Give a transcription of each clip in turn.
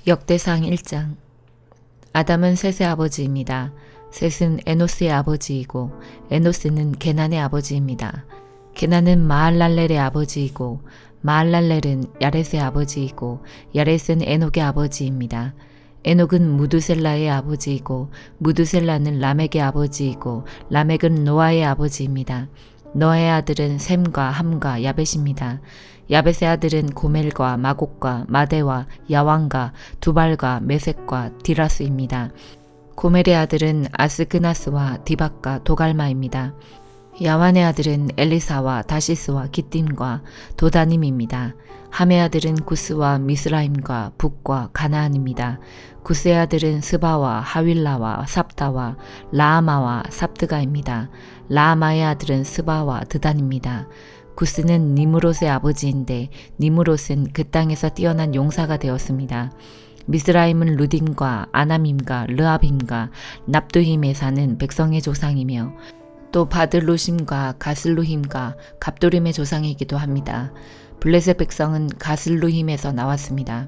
역대상 1장. 아담은 셋의 아버지입니다. 셋은 에노스의 아버지이고 에노스는 게난의 아버지입니다. 게난은 마할랄렐의 아버지이고 마할랄렐은 야렛의 아버지이고 야렛은 에녹의 아버지입니다. 에녹은 무두셀라의 아버지이고 무두셀라는 라멕의 아버지이고 라멕은 노아의 아버지입니다. 노아의 아들은 셈과 함과 야벳입니다. 야벳의 아들은 고멜과 마곡과 마대와 야왕과 두발과 메섹과 디라스입니다. 고멜의 아들은 아스그나스와 디박과 도갈마입니다. 야완의 아들은 엘리사와 다시스와 기띔과 도다님입니다. 함의 아들은 구스와 미스라임과 북과 가나안입니다. 구스의 아들은 스바와 하윌라와 삽다와 라아마와 삽드가입니다. 라아마의 아들은 스바와 드단입니다. 구스는 니무롯의 아버지인데 니무롯은 그 땅에서 뛰어난 용사가 되었습니다. 미스라임은 루딘과 아나밈과 르아빔과 납두힘에 사는 백성의 조상이며 또 바들루심과 가슬루힘과 갑도림의 조상이기도 합니다. 블레셋 백성은 가슬루힘에서 나왔습니다.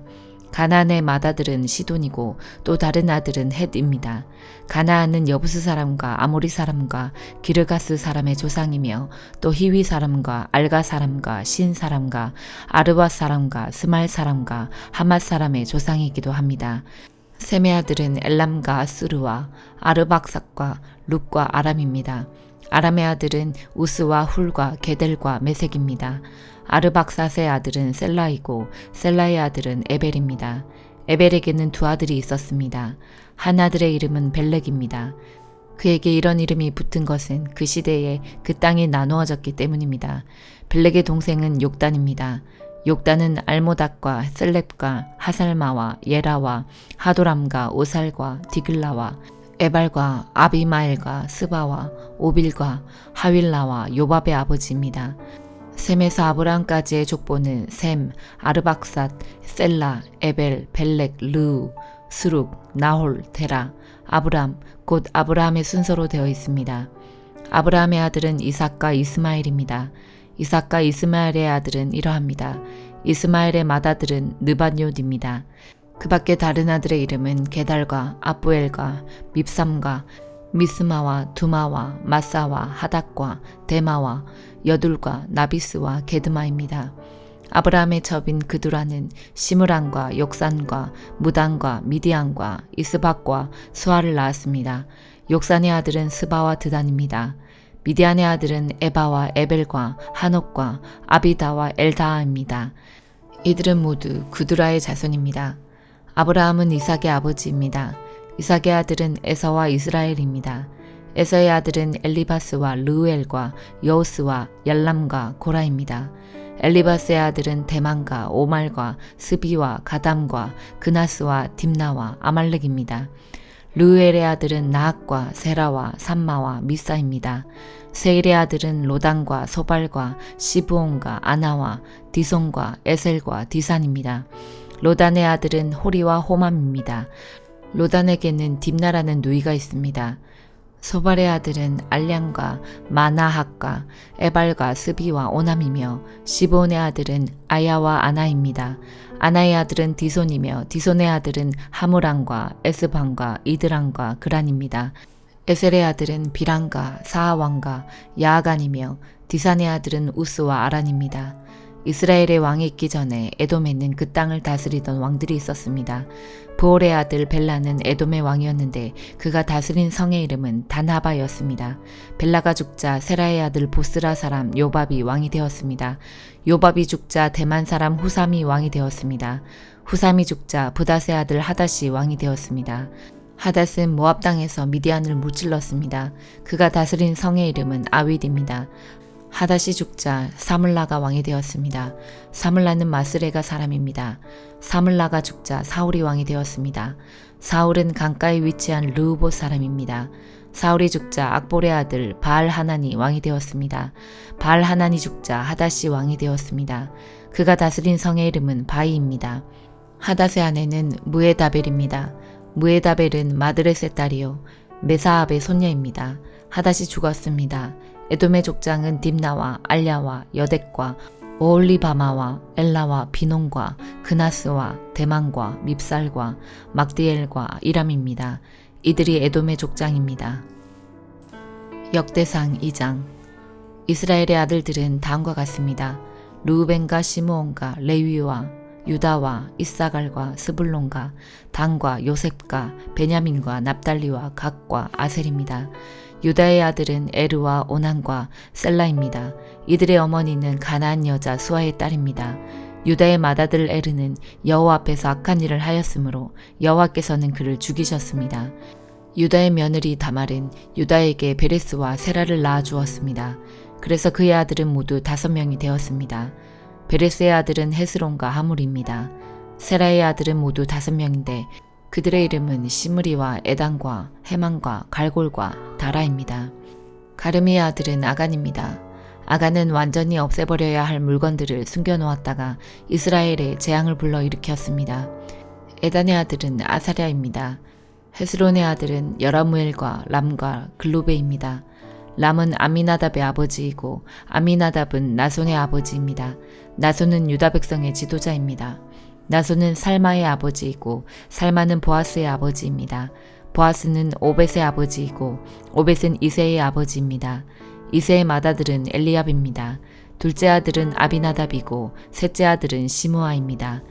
가나안의 맏아들은 시돈이고 또 다른 아들은 헷입니다. 가나안은 여부스 사람과 아모리 사람과 기르가스 사람의 조상이며 또 히위 사람과 알가 사람과 신 사람과 아르밧 사람과 스말 사람과 하맛 사람의 조상이기도 합니다. 셈의 아들은 엘람과 아스르와 아르박삭과 룻과 아람입니다. 아람의 아들은 우스와 훌과 게델과 메색입니다. 아르박삿의 아들은 셀라이고 셀라의 아들은 에벨입니다. 에벨에게는 두 아들이 있었습니다. 한 아들의 이름은 벨렉입니다. 그에게 이런 이름이 붙은 것은 그 시대에 그 땅이 나누어졌기 때문입니다. 벨렉의 동생은 욕단입니다. 욕단은 알모닥과 셀렙과 하살마와 예라와 하도람과 오살과 디글라와 에발과 아비마엘과 스바와 오빌과 하윌라와 요밥의 아버지입니다. 셈에서 아브라함까지의 족보는 셈, 아르박삿, 셀라, 에벨, 벨렉, 르우, 스룩, 나홀, 데라, 아브람, 곧 아브라함의 순서로 되어 있습니다. 아브라함의 아들은 이삭과 이스마엘입니다. 이삭과 이스마엘의 아들은 이러합니다. 이스마엘의 맏아들은 느밧요드입니다. 그 밖에 다른 아들의 이름은 게달과 아부엘과 밉삼과 미스마와 두마와 마사와 하닥과 데마와 여둘과 나비스와 게드마입니다. 아브라함의 첩인 그두라는 시므란과 욕산과 무단과 미디안과 이스박과 수아를 낳았습니다. 욕산의 아들은 스바와 드단입니다. 미디안의 아들은 에바와 에벨과 하녹과 아비다와 엘다아입니다. 이들은 모두 그두라의 자손입니다. 아브라함은 이삭의 아버지입니다. 이삭의 아들은 에서와 이스라엘입니다. 에서의 아들은 엘리바스와 르우엘과 여우스와 얄람과 고라입니다. 엘리바스의 아들은 대만과 오말과 스비와 가담과 그나스와 딥나와 아말렉입니다. 르우엘의 아들은 나학과 세라와 삼마와 미사입니다. 세일의 아들은 로단과 소발과 시브온과 아나와 디손과 에셀과 디산입니다. 로단의 아들은 호리와 호맘입니다. 로단에게는 딥나라는 누이가 있습니다. 소발의 아들은 알량과 마나학과 에발과 스비와 오남이며 시브온의 아들은 아야와 아나입니다. 아나의 아들은 디손이며 디손의 아들은 하무란과 에스반과 이드란과 그란입니다. 에셀의 아들은 비란과 사하왕과 야아간이며 디산의 아들은 우스와 아란입니다. 이스라엘의 왕이 있기 전에 에돔에는 그 땅을 다스리던 왕들이 있었습니다. 부올의 아들 벨라는 에돔의 왕이었는데 그가 다스린 성의 이름은 단하바였습니다. 벨라가 죽자 세라의 아들 보스라 사람 요밥이 왕이 되었습니다. 요밥이 죽자 대만 사람 후삼이 왕이 되었습니다. 후삼이 죽자 부닷의 아들 하닷이 왕이 되었습니다. 하닷은 모압 땅에서 미디안을 무찔렀습니다. 그가 다스린 성의 이름은 아윗입니다. 하닷이 죽자 사물라가 왕이 되었습니다. 사물라는 마스레가 사람입니다. 사물라가 죽자 사울이 왕이 되었습니다. 사울은 강가에 위치한 르우봇 사람입니다. 사울이 죽자 악볼의 아들 바알하난이 왕이 되었습니다. 바알하난이 죽자 하닷이 왕이 되었습니다. 그가 다스린 성의 이름은 바이입니다. 하닷의 아내는 무에다벨입니다. 무에다벨은 마드렛의 딸이요 메사압의 손녀입니다. 하닷이 죽었습니다. 에돔의 족장은 딥나와 알야와 여덱과 오올리바마와 엘라와 비논과 그 그나스와 대만과 밉살과 막디엘과 이람입니다. 이들이 에돔의 족장입니다. 역대상 2장. 이스라엘의 아들들은 다음과 같습니다. 르우벤과 시므온과 레위와 유다와 이사갈과 스불론과 단과 요셉과 베냐민과 납달리와 갓과 아셀입니다. 유다의 아들은 에르와 오난과 셀라입니다. 이들의 어머니는 가나안 여자 수아의 딸입니다. 유다의 맏아들 에르는 여호와 앞에서 악한 일을 하였으므로 여호와께서는 그를 죽이셨습니다. 유다의 며느리 다말은 유다에게 베레스와 세라를 낳아 주었습니다. 그래서 그의 아들은 모두 5명이 되었습니다. 베레스의 아들은 헤스론과 하물입니다. 세라의 아들은 모두 5명인데 그들의 이름은 시므리와 에단과 헤만과 갈골과 다라입니다. 가르미의 아들은 아간입니다. 아간은 완전히 없애버려야 할 물건들을 숨겨놓았다가 이스라엘에 재앙을 불러 일으켰습니다. 에단의 아들은 아사랴입니다. 헤스론의 아들은 여라무엘과 람과 글로베입니다. 람은 아미나답의 아버지이고 아미나답은 나손의 아버지입니다. 나손은 유다 백성의 지도자입니다. 나손은 살마의 아버지이고 살마는 보아스의 아버지입니다. 보아스는 오벳의 아버지이고 오벳은 이새의 아버지입니다. 이새의 맏아들은 엘리압입니다. 둘째 아들은 아비나답이고 셋째 아들은 시므아입니다.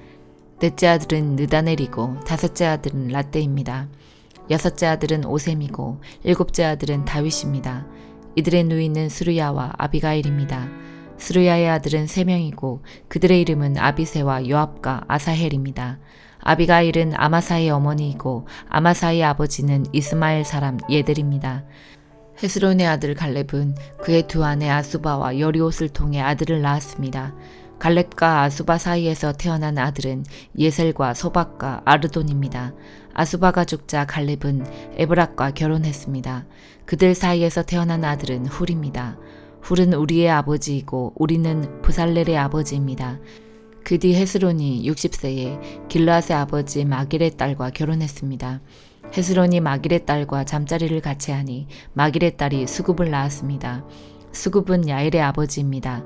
넷째 아들은 느다넬이고 다섯째 아들은 라떼입니다. 여섯째 아들은 오셈이고 일곱째 아들은 다윗입니다. 이들의 누이는 스루야와 아비가일입니다. 스루야의 아들은 3명이고 그들의 이름은 아비세와 요압과 아사헬입니다. 아비가일은 아마사의 어머니이고 아마사의 아버지는 이스마엘 사람 예델입니다. 헤스론의 아들 갈렙은 그의 두 아내 아수바와 여리옷을 통해 아들을 낳았습니다. 갈렙과 아수바 사이에서 태어난 아들은 예셀과 소박과 아르돈입니다. 아수바가 죽자 갈렙은 에브락과 결혼했습니다. 그들 사이에서 태어난 아들은 훌입니다. 훌은 우리의 아버지이고 우리는 부살렐의 아버지입니다. 그 뒤 헤스론이 60세에 길르앗의 아버지 마길의 딸과 결혼했습니다. 헤스론이 마길의 딸과 잠자리를 같이 하니 마길의 딸이 수굽을 낳았습니다. 수굽은 야일의 아버지입니다.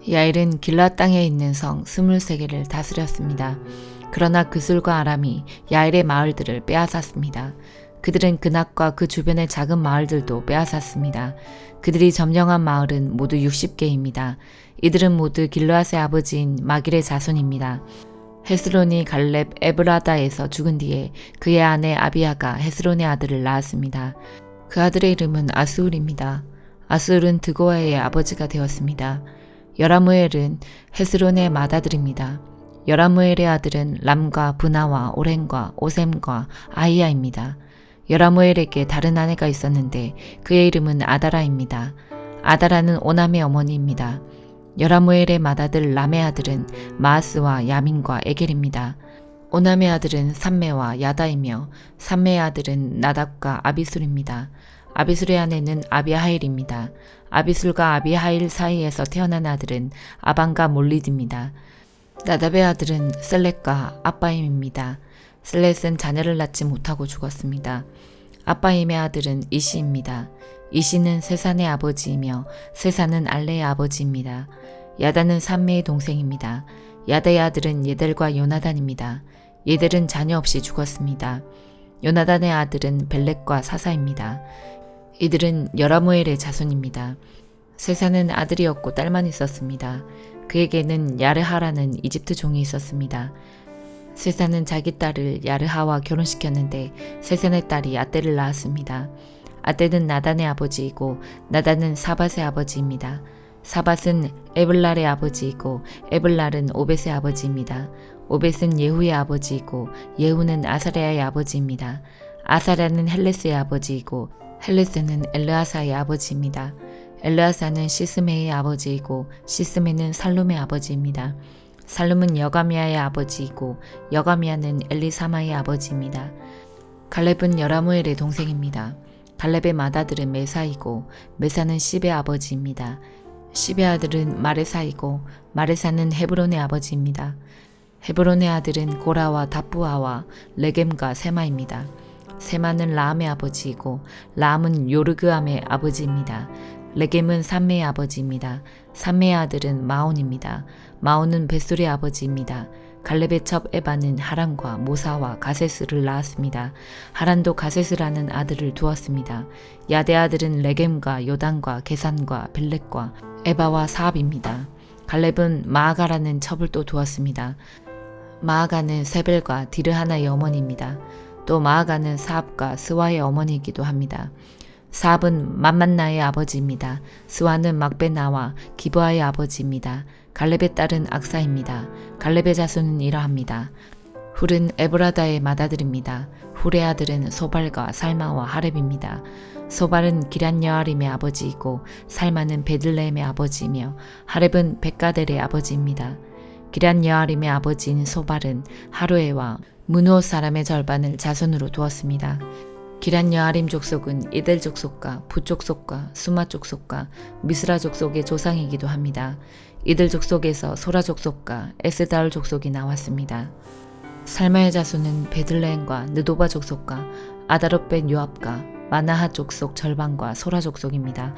야일은 길르앗 땅에 있는 성 23개를 다스렸습니다. 그러나 그술과 아람이 야일의 마을들을 빼앗았습니다. 그들은 그낫과 그 주변의 작은 마을들도 빼앗았습니다. 그들이 점령한 마을은 모두 60개입니다. 이들은 모두 길르앗의 아버지인 마길의 자손입니다. 헤스론이 갈렙 에브라다에서 죽은 뒤에 그의 아내 아비아가 헤스론의 아들을 낳았습니다. 그 아들의 이름은 아스울입니다. 아스울은 드고아의 아버지가 되었습니다. 여라무엘은 헤스론의 맏아들입니다. 여라무엘의 아들은 람과 브나와 오렌과 오셈과 아이야입니다. 여라무엘에게 다른 아내가 있었는데 그의 이름은 아다라입니다. 아다라는 오남의 어머니입니다. 여라무엘의 맏아들 람의 아들은 마아스와 야민과 에겔입니다. 오남의 아들은 삼메와 야다이며 삼메의 아들은 나답과 아비술입니다. 아비술의 아내는 아비하일입니다. 아비술과 아비하일 사이에서 태어난 아들은 아반과 몰리드입니다. 나답의 아들은 셀렛과 아빠임입니다. 셀렛은 자녀를 낳지 못하고 죽었습니다. 아빠임의 아들은 이시입니다. 이시는 세산의 아버지이며 세산은 알레의 아버지입니다. 야다는 삼메의 동생입니다. 야다의 아들은 예델과 요나단입니다. 예델은 자녀 없이 죽었습니다. 요나단의 아들은 벨렉과 사사입니다. 이들은 여라무엘의 자손입니다. 세산은 아들이 없고 딸만 있었습니다. 그에게는 야르하라는 이집트 종이 있었습니다. 세산은 자기 딸을 야르하와 결혼시켰는데 세산의 딸이 아떼를 낳았습니다. 아떼는 나단의 아버지이고 나단은 사밧의 아버지입니다. 사밧은 에블랄의 아버지이고 에블랄은 오벳의 아버지입니다. 오벳은 예후의 아버지이고 예후는 아사랴의 아버지입니다. 아사랴는 헬레스의 아버지이고 헬레스는 엘르아사의 아버지입니다. 엘르아사는 시스메의 아버지이고 시스메는 살룸의 아버지입니다. 살룸은 여가미아의 아버지이고 여가미아는 엘리사마의 아버지입니다. 갈렙은 여라무엘의 동생입니다. 갈렙의 맏아들은 메사이고 메사는 시베의 아버지입니다. 시베의 아들은 마레사이고 마레사는 헤브론의 아버지입니다. 헤브론의 아들은 고라와 다부아와 레겜과 세마입니다. 세마는 라암의 아버지이고 라암은 요르그암의 아버지입니다. 레겜은 삼메의 아버지입니다. 삼메의 아들은 마온입니다. 마온은 벳솔의 아버지입니다. 갈렙의 첩 에바는 하란과 모사와 가세스를 낳았습니다. 하란도 가세스라는 아들을 두었습니다. 야대 아들은 레겜과 요단과 게산과 벨렉과 에바와 사압입니다. 갈렙은 마아가라는 첩을 또 두었습니다. 마아가는 세벨과 디르하나의 어머니입니다. 또 마아가는 사압과 스와의 어머니이기도 합니다. 사압은 맘만나의 아버지입니다. 스와는 막베나와 기브아의 아버지입니다. 갈렙의 딸은 악사입니다. 갈렙의 자손은 이러합니다. 훌은 에브라다의 맏아들입니다. 훌의 아들은 소발과 살마와 하렙입니다. 소발은 기럇여아림의 아버지이고 살마는 베들레헴의 아버지이며 하렙은 백가델의 아버지입니다. 기럇여아림의 아버지인 소발은 하루에와 문호 사람의 절반을 자손으로 두었습니다. 기럇여아림 족속은 이델 족속과 부 족속과 수마 족속과 미스라 족속의 조상이기도 합니다. 이들 족속에서 소라 족속과 에스다을 족속이 나왔습니다. 살마의 자손은 베들레헴과 느도바 족속과 아다롯 벤 요압과 마나하 족속 절반과 소라 족속입니다.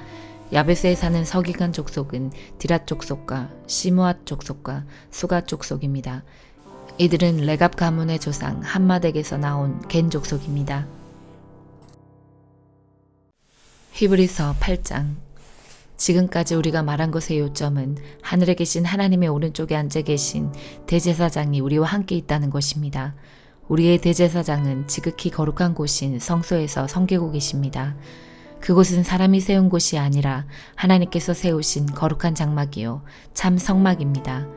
야베스에 사는 서기관 족속은 디랏 족속과 시므앗 족속과 수가 족속입니다. 이들은 레갑 가문의 조상 함마덱에서 나온 겐 족속입니다. 히브리서 8장. 지금까지 우리가 말한 것의 요점은 하늘에 계신 하나님의 오른쪽에 앉아 계신 대제사장이 우리와 함께 있다는 것입니다. 우리의 대제사장은 지극히 거룩한 곳인 성소에서 섬기고 계십니다. 그곳은 사람이 세운 곳이 아니라 하나님께서 세우신 거룩한 장막이요 참 성막입니다.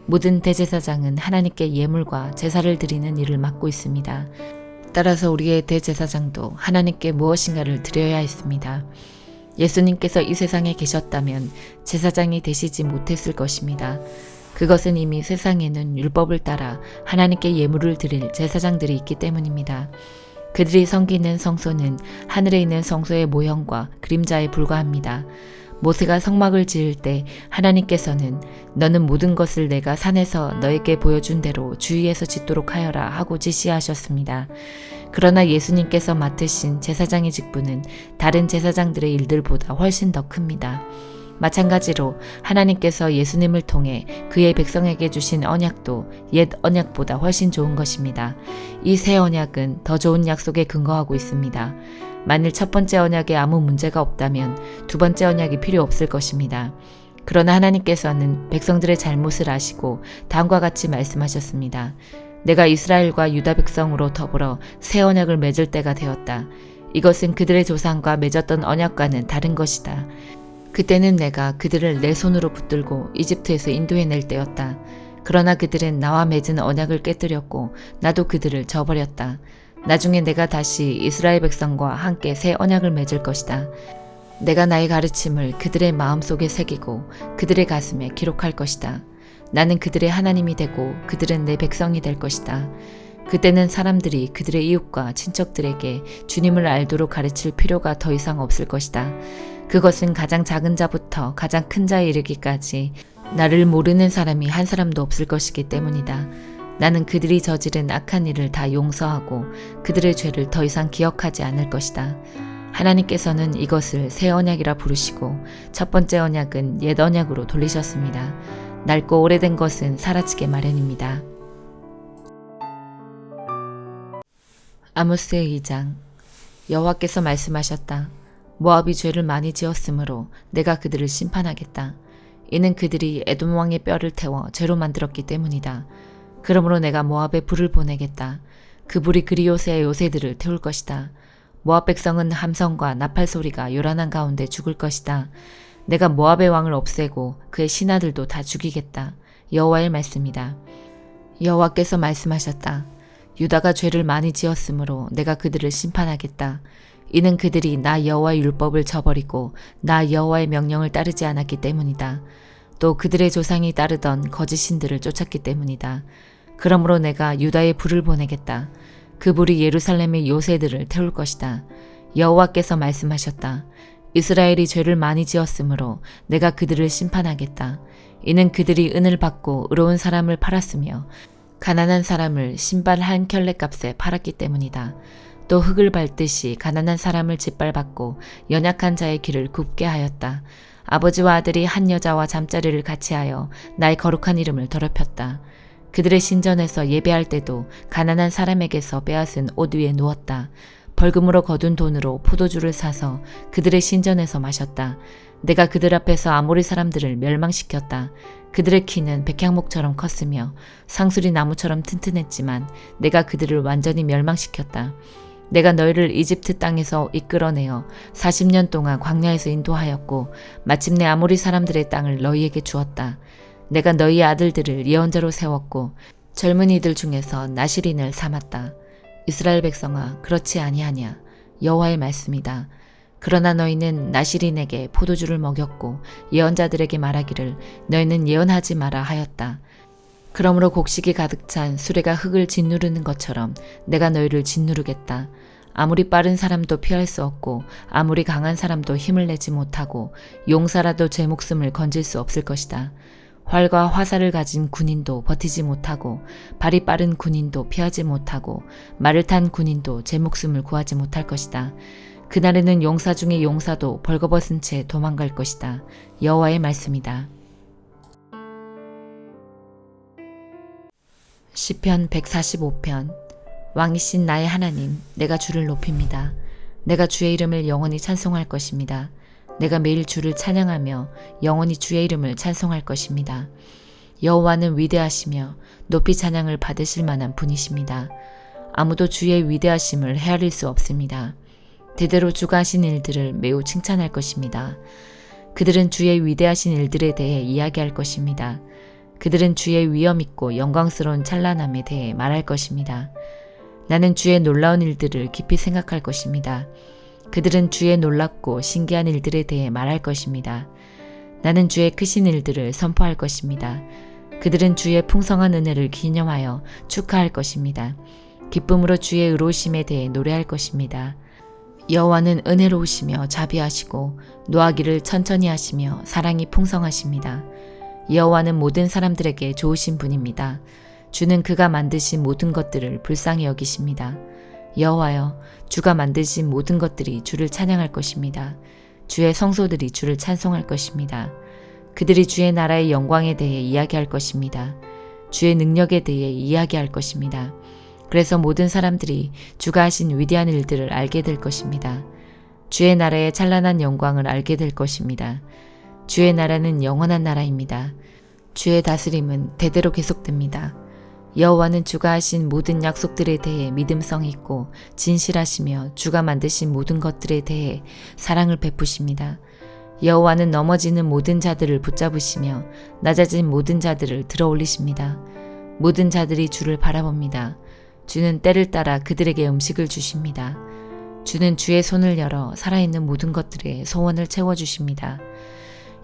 모든 대제사장은 하나님께 예물과 제사를 드리는 일을 맡고 있습니다. 따라서 우리의 대제사장도 하나님께 무엇인가를 드려야 했습니다. 예수님께서 이 세상에 계셨다면 제사장이 되시지 못했을 것입니다. 그것은 이미 세상에는 율법을 따라 하나님께 예물을 드릴 제사장들이 있기 때문입니다. 그들이 섬기는 성소는 하늘에 있는 성소의 모형과 그림자에 불과합니다. 모세가 성막을 지을 때 하나님께서는 너는 모든 것을 내가 산에서 너에게 보여준 대로 주위에서 짓도록 하여라 하고 지시하셨습니다. 그러나 예수님께서 맡으신 제사장의 직분은 다른 제사장들의 일들보다 훨씬 더 큽니다. 마찬가지로 하나님께서 예수님을 통해 그의 백성에게 주신 언약도 옛 언약보다 훨씬 좋은 것입니다. 이 새 언약은 더 좋은 약속에 근거하고 있습니다. 만일 첫 번째 언약에 아무 문제가 없다면 두 번째 언약이 필요 없을 것입니다. 그러나 하나님께서는 백성들의 잘못을 아시고 다음과 같이 말씀하셨습니다. 내가 이스라엘과 유다 백성으로 더불어 새 언약을 맺을 때가 되었다. 이것은 그들의 조상과 맺었던 언약과는 다른 것이다. 그때는 내가 그들을 내 손으로 붙들고 이집트에서 인도해낼 때였다. 그러나 그들은 나와 맺은 언약을 깨뜨렸고 나도 그들을 저버렸다. 나중에 내가 다시 이스라엘 백성과 함께 새 언약을 맺을 것이다. 내가 나의 가르침을 그들의 마음속에 새기고 그들의 가슴에 기록할 것이다. 나는 그들의 하나님이 되고 그들은 내 백성이 될 것이다. 그때는 사람들이 그들의 이웃과 친척들에게 주님을 알도록 가르칠 필요가 더 이상 없을 것이다. 그것은 가장 작은 자부터 가장 큰 자에 이르기까지 나를 모르는 사람이 한 사람도 없을 것이기 때문이다. 나는 그들이 저지른 악한 일을 다 용서하고 그들의 죄를 더 이상 기억하지 않을 것이다. 하나님께서는 이것을 새 언약이라 부르시고 첫 번째 언약은 옛 언약으로 돌리셨습니다. 낡고 오래된 것은 사라지게 마련입니다. 아모스의 2장. 여호와께서 말씀하셨다. 모압이 죄를 많이 지었으므로 내가 그들을 심판하겠다. 이는 그들이 에돔 왕의 뼈를 태워 죄로 만들었기 때문이다. 그러므로 내가 모압에 불을 보내겠다. 그 불이 그리요새의 요새들을 태울 것이다. 모압 백성은 함성과 나팔 소리가 요란한 가운데 죽을 것이다. 내가 모압의 왕을 없애고 그의 신하들도 다 죽이겠다. 여호와의 말씀이다. 여호와께서 말씀하셨다. 유다가 죄를 많이 지었으므로 내가 그들을 심판하겠다. 이는 그들이 나 여호와의 율법을 저버리고 나 여호와의 명령을 따르지 않았기 때문이다. 또 그들의 조상이 따르던 거짓 신들을 쫓았기 때문이다. 그러므로 내가 유다에 불을 보내겠다. 그 불이 예루살렘의 요새들을 태울 것이다. 여호와께서 말씀하셨다. 이스라엘이 죄를 많이 지었으므로 내가 그들을 심판하겠다. 이는 그들이 은을 받고 의로운 사람을 팔았으며 가난한 사람을 신발 한 켤레 값에 팔았기 때문이다. 또 흙을 밟듯이 가난한 사람을 짓밟았고 연약한 자의 길을 굽게 하였다. 아버지와 아들이 한 여자와 잠자리를 같이 하여 나의 거룩한 이름을 더럽혔다. 그들의 신전에서 예배할 때도 가난한 사람에게서 빼앗은 옷 위에 누웠다. 벌금으로 거둔 돈으로 포도주를 사서 그들의 신전에서 마셨다. 내가 그들 앞에서 아모리 사람들을 멸망시켰다. 그들의 키는 백향목처럼 컸으며 상수리 나무처럼 튼튼했지만 내가 그들을 완전히 멸망시켰다. 내가 너희를 이집트 땅에서 이끌어내어 40년 동안 광야에서 인도하였고 마침내 아모리 사람들의 땅을 너희에게 주었다. 내가 너희 아들들을 예언자로 세웠고 젊은이들 중에서 나시린을 삼았다. 이스라엘 백성아, 그렇지 아니하냐. 여호와의 말씀이다. 그러나 너희는 나시린에게 포도주를 먹였고 예언자들에게 말하기를 너희는 예언하지 마라 하였다. 그러므로 곡식이 가득 찬 수레가 흙을 짓누르는 것처럼 내가 너희를 짓누르겠다. 아무리 빠른 사람도 피할 수 없고 아무리 강한 사람도 힘을 내지 못하고 용사라도 제 목숨을 건질 수 없을 것이다. 활과 화살을 가진 군인도 버티지 못하고 발이 빠른 군인도 피하지 못하고 말을 탄 군인도 제 목숨을 구하지 못할 것이다. 그날에는 용사 중의 용사도 벌거벗은 채 도망갈 것이다. 여호와의 말씀이다. 시편 145편. 왕이신 나의 하나님, 내가 주를 높입니다. 내가 주의 이름을 영원히 찬송할 것입니다. 내가 매일 주를 찬양하며 영원히 주의 이름을 찬송할 것입니다. 여호와는 위대하시며 높이 찬양을 받으실 만한 분이십니다. 아무도 주의 위대하심을 헤아릴 수 없습니다. 대대로 주가 하신 일들을 매우 칭찬할 것입니다. 그들은 주의 위대하신 일들에 대해 이야기할 것입니다. 그들은 주의 위엄 있고 영광스러운 찬란함에 대해 말할 것입니다. 나는 주의 놀라운 일들을 깊이 생각할 것입니다. 그들은 주의 놀랍고 신기한 일들에 대해 말할 것입니다. 나는 주의 크신 일들을 선포할 것입니다. 그들은 주의 풍성한 은혜를 기념하여 축하할 것입니다. 기쁨으로 주의 의로우심에 대해 노래할 것입니다. 여호와는 은혜로우시며 자비하시고 노하기를 천천히 하시며 사랑이 풍성하십니다. 여호와는 모든 사람들에게 좋으신 분입니다. 주는 그가 만드신 모든 것들을 불쌍히 여기십니다. 여호와여, 주가 만드신 모든 것들이 주를 찬양할 것입니다. 주의 성소들이 주를 찬송할 것입니다. 그들이 주의 나라의 영광에 대해 이야기할 것입니다. 주의 능력에 대해 이야기할 것입니다. 그래서 모든 사람들이 주가 하신 위대한 일들을 알게 될 것입니다. 주의 나라의 찬란한 영광을 알게 될 것입니다. 주의 나라는 영원한 나라입니다. 주의 다스림은 대대로 계속됩니다. 여호와는 주가 하신 모든 약속들에 대해 믿음성이 있고 진실하시며 주가 만드신 모든 것들에 대해 사랑을 베푸십니다. 여호와는 넘어지는 모든 자들을 붙잡으시며 낮아진 모든 자들을 들어올리십니다. 모든 자들이 주를 바라봅니다. 주는 때를 따라 그들에게 음식을 주십니다. 주는 주의 손을 열어 살아있는 모든 것들의 소원을 채워주십니다.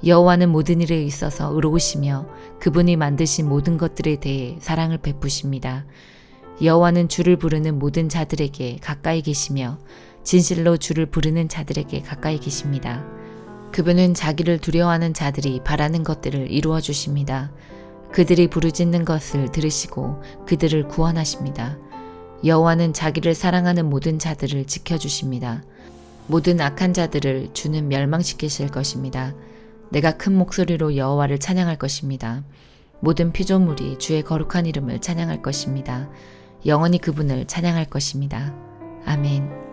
여호와는 모든 일에 있어서 의로우시며 그분이 만드신 모든 것들에 대해 사랑을 베푸십니다. 여호와는 주를 부르는 모든 자들에게 가까이 계시며 진실로 주를 부르는 자들에게 가까이 계십니다. 그분은 자기를 두려워하는 자들이 바라는 것들을 이루어 주십니다. 그들이 부르짖는 것을 들으시고 그들을 구원하십니다. 여호와는 자기를 사랑하는 모든 자들을 지켜주십니다. 모든 악한 자들을 주는 멸망시키실 것입니다. 내가 큰 목소리로 여호와를 찬양할 것입니다. 모든 피조물이 주의 거룩한 이름을 찬양할 것입니다. 영원히 그분을 찬양할 것입니다. 아멘.